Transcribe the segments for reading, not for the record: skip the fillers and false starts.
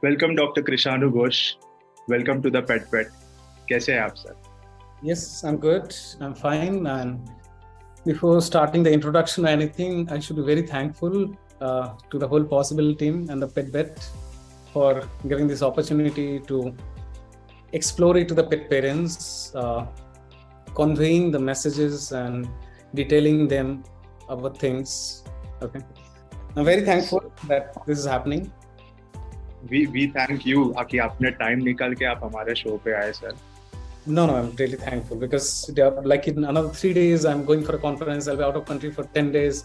Welcome doctor Krishanu Ghosh. Welcome to the pet pet. कैसे हैं आप sir? Yes, I'm good. I'm fine. And before starting the introduction or anything, I should be very thankful to the whole Pawzeeble team and the pet vet for giving this opportunity to explore it to the pet parents, conveying the messages and detailing them about things. Okay. I'm very thankful that this is happening. We thank you कि आपने time निकाल के आप हमारे show पे आए sir. No, I'm really thankful because like in another 3 days, I'm going for a conference. I'll be out of country for 10 days.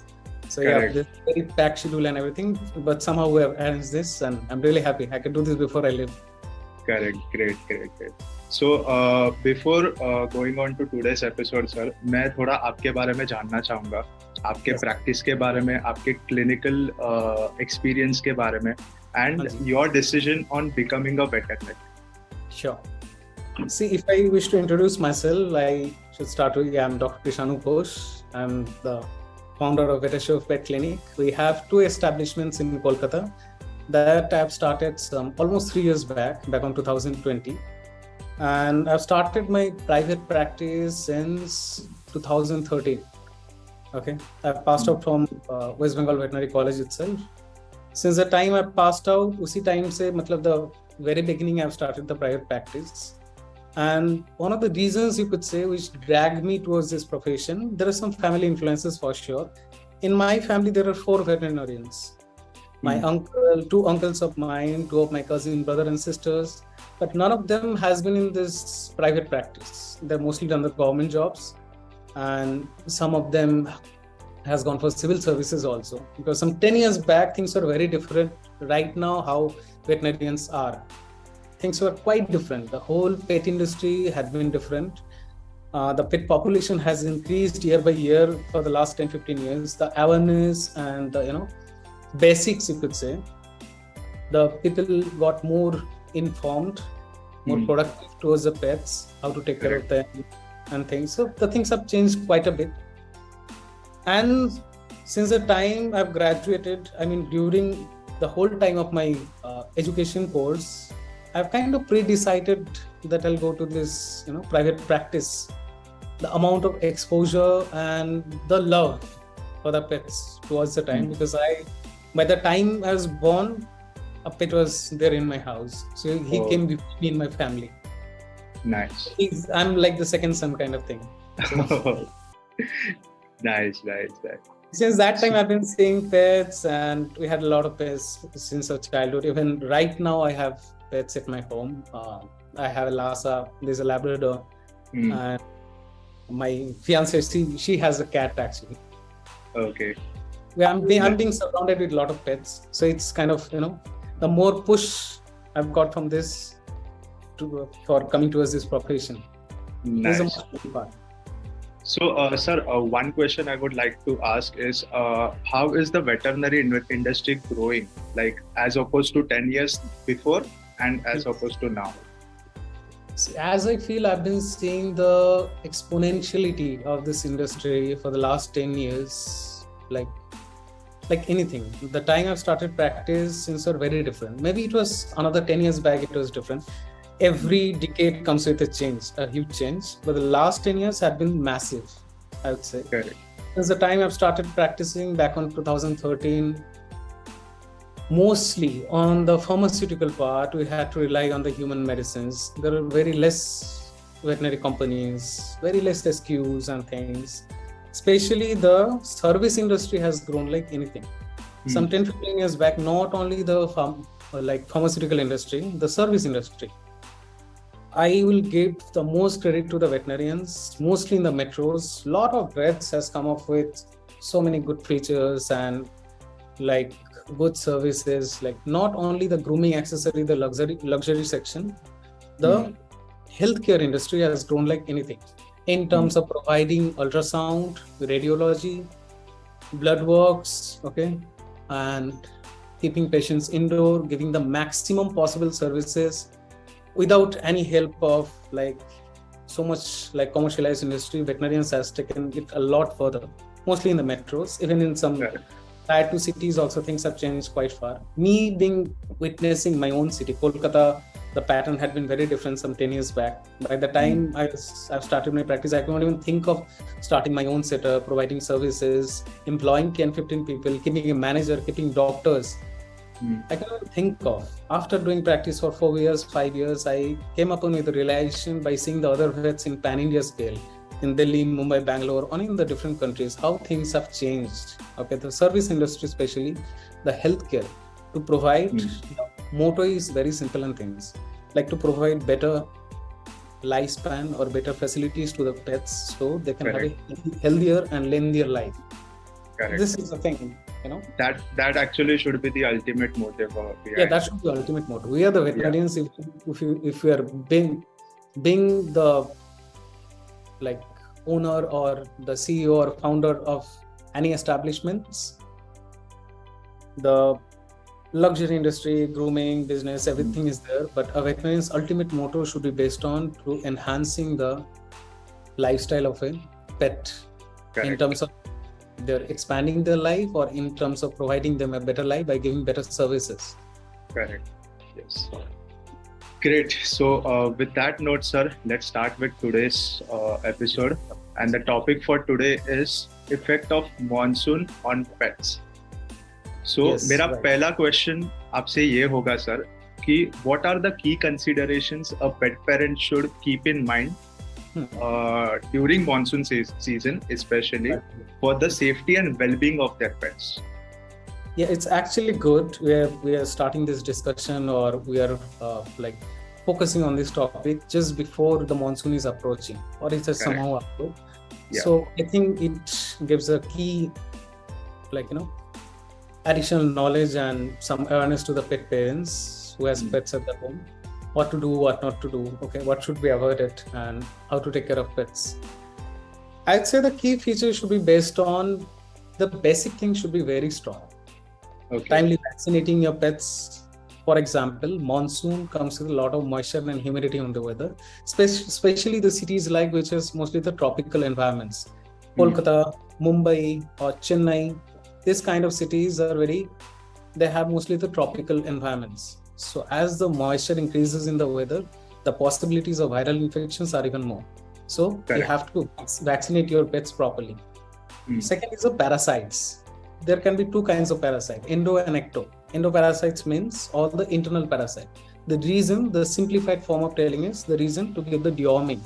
So Correct. yeah, this very packed schedule and everything. But somehow we have arranged this and I'm really happy. I can do this before I leave. Correct. Great. So before going on to today's episode sir, मैं थोड़ा आपके बारे में जानना चाहूँगा. आपके practice के बारे में, आपके क्लिनिकल एक्सपीरियंस के बारे में and your decision on becoming a veterinarian. Sure. See, if I wish to introduce myself, I should start with, I'm Dr. Krishanu Ghosh. I'm the founder of Veterinary Pet Clinic. We have 2 establishments in Kolkata that I've started almost 3 years back on 2020. And I've started my private practice since 2013. Okay. I've passed out from West Bengal Veterinary College itself. Since the time I passed out, usi time se, matlab the very beginning I've started the private practice. And one of the reasons you could say which dragged me towards this profession, there are some family influences for sure. In my family, there are 4 veterinarians. My uncle, 2 uncles of mine, 2 of my cousin brother and sisters, but none of them has been in this private practice. They're mostly done the government jobs, and some of them has gone for civil services also, because some 10 years back things were very different. Right now how veterinarians are, things were quite different. The whole pet industry had been different. The pet population has increased year by year for the last 10-15 years. The awareness and the basics, you could say, the people got more informed, more productive towards the pets, how to take care of them and things. So the things have changed quite a bit. And since the time I've graduated, during the whole time of my education course, I've kind of pre-decided that I'll go to this, private practice. The amount of exposure and the love for the pets towards the time, because by the time I was born, a pet was there in my house. So he came before me in my family. Nice. I'm like the second son kind of thing. So, Nice. Since that time, I've been seeing pets, and we had a lot of pets since our childhood. Even right now, I have pets at my home. I have a Lhasa, there's a Labrador, and my fiance, she has a cat actually. Okay. I'm being surrounded with a lot of pets, so it's kind of the more push I've got from this for coming towards this profession. Nice. This is the most important part. So, sir, one question I would like to ask is, how is the veterinary industry growing, like as opposed to 10 years before and as opposed to now? As I feel, I've been seeing the exponentiality of this industry for the last 10 years, like anything. The time I've started practice, things are very different. Maybe it was another 10 years back, it was different. Every decade comes with a change, a huge change. But the last 10 years have been massive, I would say. Correct. Since the time I've started practicing back on 2013, mostly on the pharmaceutical part, we had to rely on the human medicines. There are very less veterinary companies, very less SQs and things. Especially the service industry has grown like anything. Some 10-15 years back, not only the pharmaceutical industry, the service industry. I will give the most credit to the veterinarians, mostly in the metros. A lot of vets has come up with so many good features and good services, like not only the grooming accessory, the luxury section, the healthcare industry has grown like anything in terms of providing ultrasound, radiology, blood works, and keeping patients indoor, giving the maximum possible services without any help of so much commercialized industry. Veterinarians has taken it a lot further, mostly in the metros, even in some Tier 2 cities also things have changed quite far. Me being witnessing my own city, Kolkata, the pattern had been very different some 10 years back. By the time I've started my practice, I couldn't even think of starting my own setup, providing services, employing 10, 15 people, keeping a manager, keeping doctors. I cannot think of. After doing practice for 4 years, 5 years, I came upon with a realization by seeing the other vets in pan-India scale, in Delhi, Mumbai, Bangalore, or in the different countries, how things have changed. Okay, the service industry, especially the healthcare, to provide, the motto is very simple and things like to provide better lifespan or better facilities to the pets so they can have a healthier and lengthier life. Correct. This is the thing. That actually should be the ultimate motive. That should be the ultimate motive. We are the veterinarians. If we are being the like owner or the CEO or founder of any establishments, the luxury industry, grooming, business, everything is there. But a veterinarian's ultimate motto should be based on to enhancing the lifestyle of a pet. Correct. In terms of they're expanding their life or in terms of providing them a better life by giving better services. Correct. Yes. Great. So with that note, sir, let's start with today's episode. And the topic for today is effect of monsoon on pets. So मेरा पहला question आपसे ये होगा sir कि what are the key considerations a pet parent should keep in mind during monsoon season, especially for the safety and well-being of their pets? Yeah, it's actually good. We are starting this discussion, or we are focusing on this topic just before the monsoon is approaching, or it's somehow approach. Yeah. So I think it gives a key, additional knowledge and some awareness to the pet parents who has pets at their home. What to do, what not to do, what should be avoided, and how to take care of pets. I'd say the key feature should be based on the basic thing should be very strong. Timely vaccinating your pets. For example, monsoon comes with a lot of moisture and humidity on the weather, especially the cities which is mostly the tropical environments. Kolkata, Mumbai, or Chennai, this kind of cities are they have mostly the tropical environments. So as the moisture increases in the weather, the possibilities of viral infections are even more. So you have to vaccinate your pets properly. Second is the parasites. There can be two kinds of parasite, endo and ecto. Endoparasites means all the internal parasite. The simplified form of telling is the reason to give the deworming.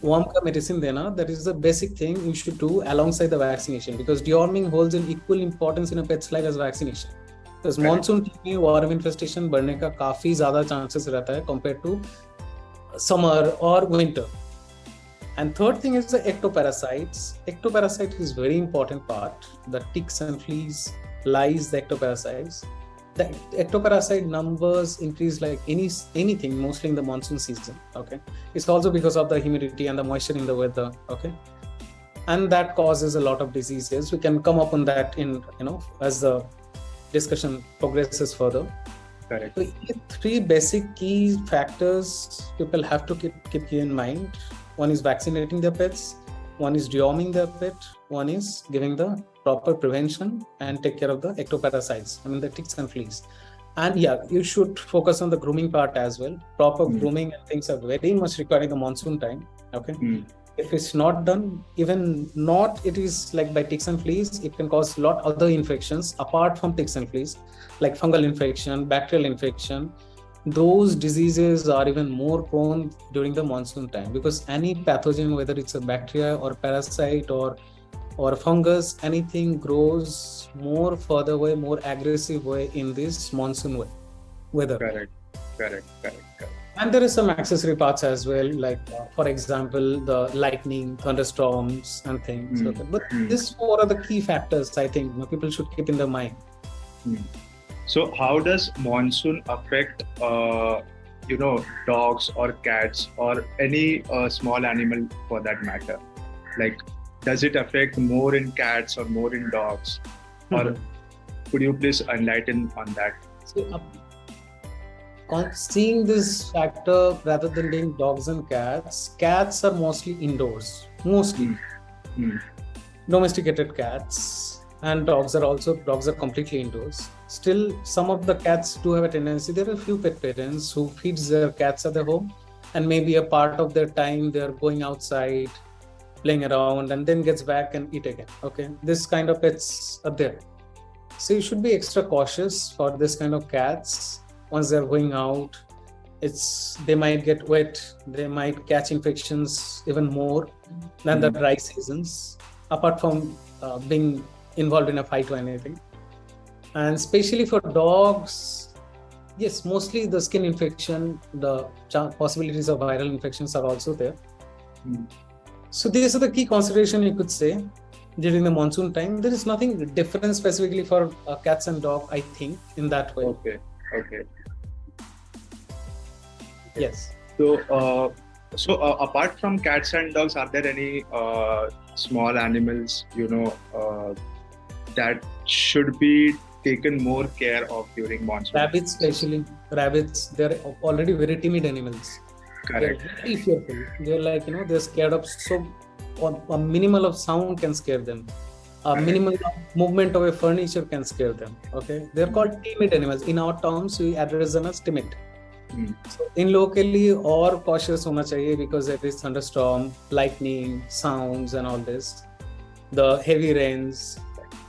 Worm ka medicine dena, that is the basic thing you should do alongside the vaccination, because deworming holds an equal importance in a pet's life as vaccination. Because monsoon में worm infestation बढ़ने का काफी ज़्यादा chances रहता है compared to summer or winter. And third thing is the ectoparasites. Ectoparasite is very important part. The ticks and fleas, lice, the ectoparasites. The ectoparasite numbers increase like anything, mostly in the monsoon season. It's also because of the humidity and the moisture in the weather. And that causes a lot of diseases. We can come up on that in as the discussion progresses further. Correct. So three basic key factors people have to keep in mind. One is vaccinating their pets, one is deworming their pet, one is giving the proper prevention and take care of the ectoparasites, the ticks and fleas. And you should focus on the grooming part as well. Proper grooming and things are very much required in the monsoon time. If it's not done, it is like by ticks and fleas, it can cause a lot other infections apart from ticks and fleas, like fungal infection, bacterial infection. Those diseases are even more prone during the monsoon time, because any pathogen, whether it's a bacteria or parasite or fungus, anything grows more further way, more aggressive way in this monsoon weather. Correct. And there is some accessory parts as well, like for example, the lightning, thunderstorms and things. But these four are the key factors I think people should keep in their mind. So how does monsoon affect, dogs or cats or any small animal for that matter? Like, does it affect more in cats or more in dogs? Or could you please enlighten on that? Seeing this factor, rather than being dogs and cats are mostly indoors. Domesticated cats. and dogs are completely indoors. Still, some of the cats do have a tendency. There are a few pet parents who feeds their cats at the home, and maybe a part of their time they're going outside, playing around, and then gets back and eat again. Okay, this kind of pets are there. So you should be extra cautious for this kind of cats. Once they're going out, they might get wet, they might catch infections even more than the dry seasons, apart from being involved in a fight or anything. And especially for dogs, yes, mostly the skin infection, the possibilities of viral infections are also there. So these are the key consideration you could say during the monsoon time. There is nothing different specifically for cats and dog, I think, in that way. Okay. Yes. So, apart from cats and dogs, are there any small animals, that should be taken more care of during monsoon? Rabbits, especially. Rabbits, they're already very timid animals. Correct. They're very fearful. They're like, they're scared of a minimal of sound can scare them. A minimal movement of a furniture can scare them. Okay. They're called timid animals. In our terms, we address them as timid. So in locally or cautious hona chahiye because there is thunderstorm, lightning, sounds and all this. The heavy rains.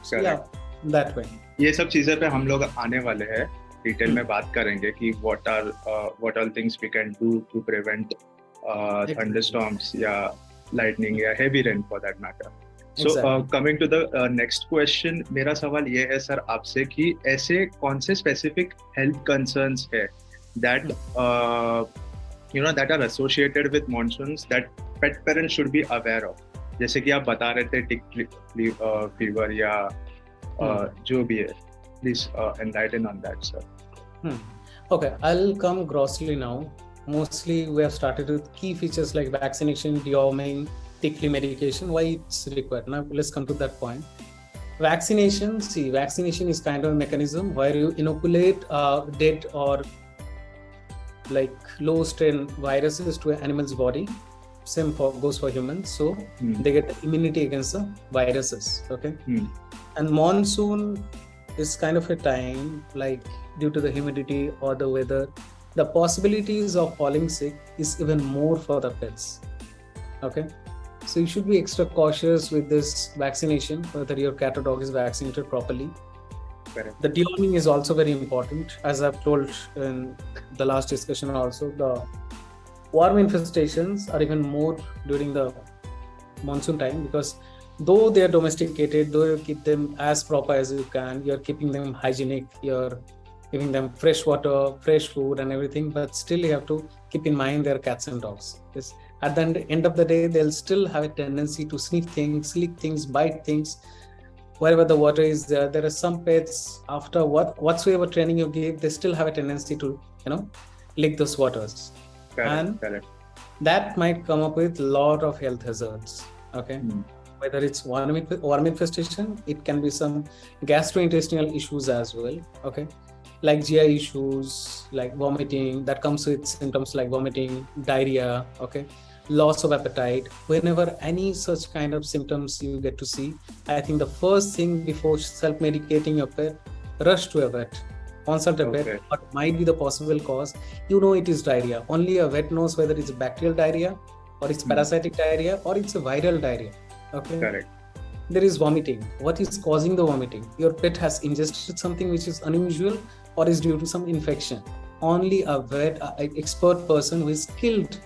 So yeah, that way. ये सब चीजें पे हम लोग आने वाले हैं, detail में बात करेंगे कि what all things we can do to prevent thunderstorms या lightning या heavy rain for that matter. So coming to the next question, मेरा सवाल ये है सर आपसे कि ऐसे कौन से specific health concerns है that that are associated with monsoons that pet parents should be aware of. जैसे कि आप बता रहे थे tick fever या जो भी है. Please enlighten on that, sir. Okay, I'll come grossly now. Mostly we have started with key features like vaccination, deworming, tick flea medication, why it's required. Now let's come to that point. Vaccination is kind of a mechanism where you inoculate dead or like low strain viruses to an animal's body. Same goes for humans. So they get immunity against the viruses. Okay. And monsoon is kind of a time, like due to the humidity or the weather, the possibilities of falling sick is even more for the pets. Okay. So you should be extra cautious with this vaccination, whether your cat or dog is vaccinated properly. Correct. The deworming is also very important. As I've told in the last discussion also, the worm infestations are even more during the monsoon time because though they are domesticated, though you keep them as proper as you can, you're keeping them hygienic, you're giving them fresh water, fresh food and everything, but still you have to keep in mind their cats and dogs. Yes. At the end of the day, they'll still have a tendency to sniff things, lick things, bite things. Wherever the water is there, there are some pets, after whatsoever training you give, they still have a tendency to, lick those waters. Correct. That might come up with a lot of health hazards. Okay. Whether it's worm infestation, it can be some gastrointestinal issues as well. Okay. Like GI issues, like vomiting, that comes with symptoms like vomiting, diarrhea, okay, loss of appetite. Whenever any such kind of symptoms you get to see, I think the first thing before self-medicating your pet, rush to a vet, consult a vet, what might be the possible cause. It is diarrhea. Only a vet knows whether it's a bacterial diarrhea or it's parasitic diarrhea or it's a viral diarrhea. Okay. Correct. There is vomiting. What is causing the vomiting? Your pet has ingested something which is unusual or is due to some infection. Only a vet, an expert person who is skilled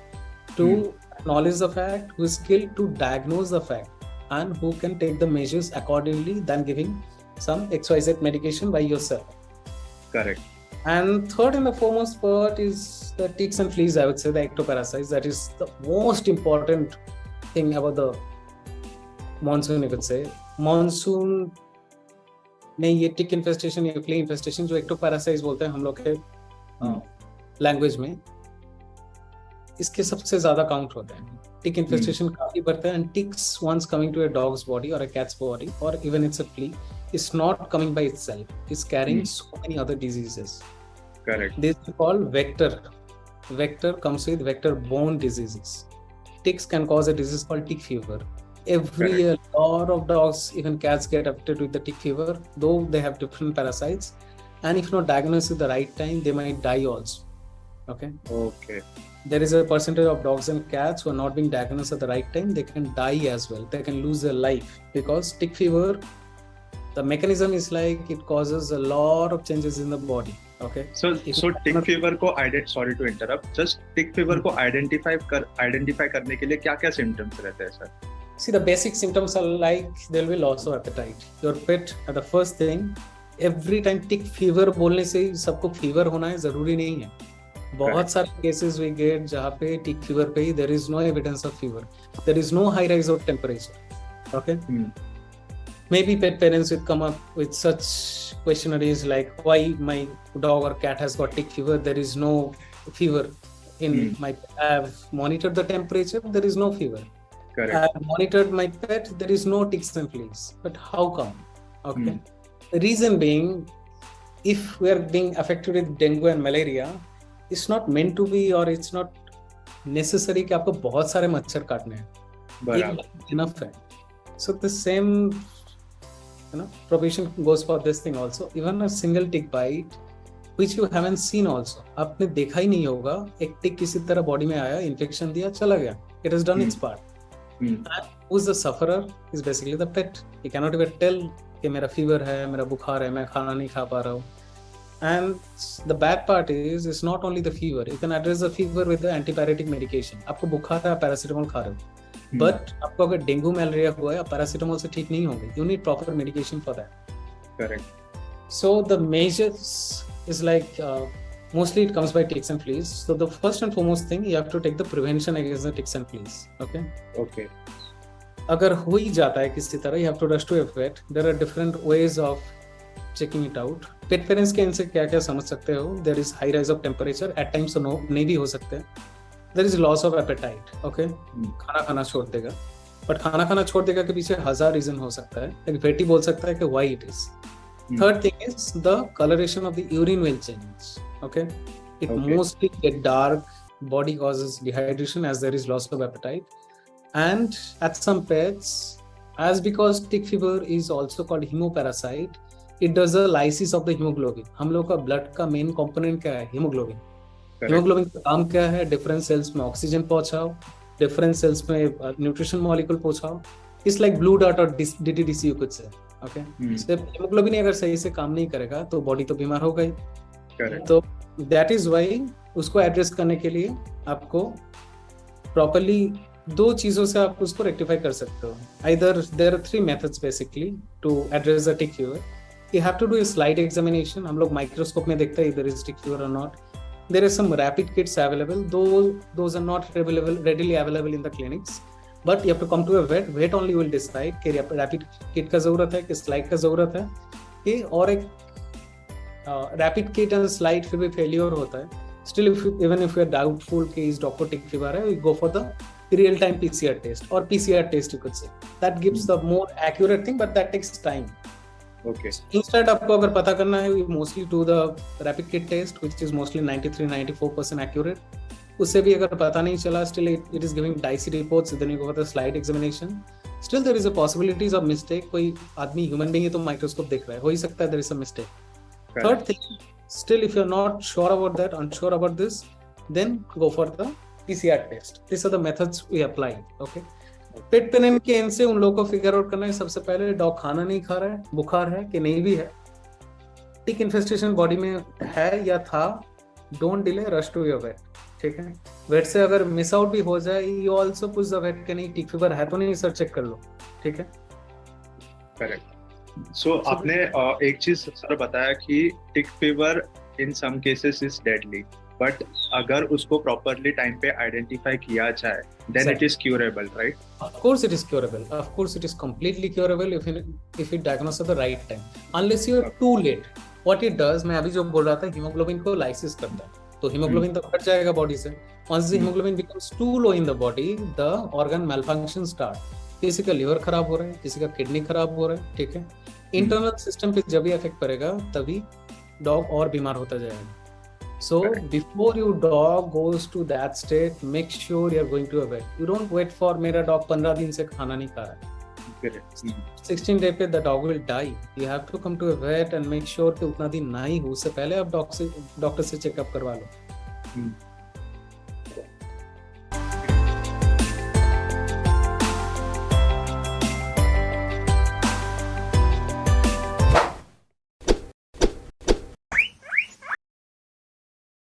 to acknowledge the fact, who is skilled to diagnose the fact, and who can take the measures accordingly than giving some XYZ medication by yourself. Correct. And third and the foremost part is the ticks and fleas, I would say, the ectoparasites. That is the most important thing about the monsoon, you could say. Monsoon में ये टिक infestation या flee infestation जो ectoparasites बोलते हैं हम लोग के language में, इसके सबसे ज्यादा काउंट होते हैं. टिक इन्फेस्टेशन काफी बढ़ता है, and ticks once coming to a dog's body और अ कैट्स बॉडी और even it's a flea, it's not coming by itself, it's carrying so many other diseases. Correct. This is called vector comes with vector-borne diseases. Ticks can cause a disease called tick fever. Every Correct. year, a lot of dogs, even cats, get affected with the tick fever, though they have different parasites. And if not diagnosed at the right time, they might die also. Okay. Okay. There is a percentage of dogs and cats who are not being diagnosed at the right time. They can die as well. They can lose their life because tick fever, the mechanism is like it causes a lot of changes in the body. Okay. So tick fever को sorry to interrupt, just tick fever को identify करने के लिए क्या क्या symptoms रहते हैं sir? See, the basic symptoms are like there will be loss of appetite. Your pet, the first thing, every time tick fever बोलने से सबको fever होना है जरूरी नहीं है. बहुत सारे cases we get जहाँ पे tick fever पे ही there is no evidence of fever. There is no high rise of temperature. Okay. Maybe pet parents will come up with such questionnaires like why my dog or cat has got tick fever. There is no fever in my pet. I have monitored the temperature. There is no fever. Correct. I have monitored my pet. There is no ticks and fleas. But how come? Okay. The reason being, if we are being affected with dengue and malaria, it's not meant to be or it's not necessary कि आपको बहुत सारे मच्छर काटने हैं. Enough है. So the same provision goes for this thing also. Even a single tick bite, which you haven't seen also, आपने देखा ही नहीं होगा, एक tick किसी तरह body में आया, infection दिया, चला गया. It has done its part. And who's the sufferer is basically the pet. He cannot even tell कि मेरा fever है, मेरा बुखार है, मैं खाना नहीं खा पा रहा हूँ. And the bad part is, it's not only the fever. You can address the fever with the antibiotic medication. आपको बुखार है, आप पैरासीटामोल खा रहे हो. But आपको अगर डेंगू मलेरिया हुआ है, आप पैरासीटामोल से ठीक नहीं होंगे. You need proper medication for that. Correct. So the measures is like mostly it comes by ticks and fleas. So the first and foremost thing, you have to take the prevention against the ticks and fleas. Okay. Okay. अगर हो ही जाता है किसी तरह, you have to rush to a vet. There are different ways of checking it out. Pet parents के इनसे क्या क्या समझ सकते हो? There is high rise of temperature. At times तो नहीं भी हो सकते. There is loss of appetite. Okay. खाना खाना छोड़ देगा. But खाना खाना छोड़ देगा के पीछे 1000 reason हो सकता है. एक vet ही बोल सकता है कि why it is. Third thing is the coloration of the urine will change. Okay. It mostly get dark. Body causes dehydration as there is loss of appetite. And at some pets, as because tick fever is also called hemoparasite, it does a lysis of the hemoglobin. हम लोग का blood का main component क्या है? Hemoglobin. Hemoglobin का काम क्या है? Different cells में oxygen पहुंचाओ, different cells में nutrition molecule पहुंचाओ. It's like blue dot or DTDC you could say. Okay. So hemoglobin अगर सही से काम नहीं करेगा तो body तो बीमार होगा ही. Correct. तो that is why उसको address करने के लिए आपको properly दो चीजों से आप उसको rectify कर सकते हो. Either there are 3 methods basically to address the tick fever. You have to do a slide examination. हम लोग microscope में देखते हैं if there is tick fever or not. There are some rapid kits available. Those are not readily available in the clinics. But you have to come to a vet. Vet only will decide कि rapid kit का जरूरत है, कि slide का जरूरत है, कि और एक rapid kit and slide फिर भी failure होता है. Still, even if you are doubtful कि इस dog को tick fever है, you go for the real-time PCR test or PCR test you could say. That gives the more accurate thing, but that takes time. Okay. Instead आपको अगर पता करना है, you mostly do the rapid kit test, which is mostly 93-94% accurate. उससे भी अगर पता नहीं चला, still it is giving dicey reports. Then you go for the slide examination. Still there is a possibilities of mistake. कोई आदमी human being है तो microscope देख रहा है, हो ही सकता है there is a mistake. Correct. Third thing, still if you're not sure about that, unsure about this, then go for the PCR test. These are the methods we apply. Okay. Pet parent के and से उन लोगों को figure out करना है. सबसे पहले dog खाना नहीं खा रहा है, बुखार है कि नहीं भी है, टिक इन्फेस्टेशन बॉडी में है या था, don't delay, rush to your vet. ठीक है. वेट से अगर मिस आउट भी हो जाए, you also push the vet कि नहीं टिक फीवर है तो नहीं सर, चेक कर लो. ठीक है. करेक्ट. सो आपने एक चीज सर बताया कि tick fever in some cases is deadly, but अगर उसको प्रॉपरली टाइम पे आइडेंटिफाई किया जाए, then it is curable, right? Of course it is curable. Of course it is completely curable if it diagnosed at the right time. Unless you are too late. What it does, मैं अभी जो बोल रहा था, hemoglobin को lysis करता है. तो hemoglobin तो घट जाएगा बॉडी से. Once the hemoglobin becomes too low in the body, the organ malfunction start. किसी का लिवर खराब हो रहा है, किसी का किडनी खराब हो रहा है. ठीक है. इंटरनल सिस्टम पे जब भी अफेक्ट करेगा, तभी डॉग और बीमार होता जाएगा. So before your dog goes to that state, make sure you're going to a vet. You don't wait for मेरा dog 15 दिन से खाना नहीं खा रहा है. Correct. 16 day पे the dog will die. You have to come to a vet and make sure कि उतना दिन ना ही हो, उससे पहले आप डॉक्टर से चेकअप करवा लो.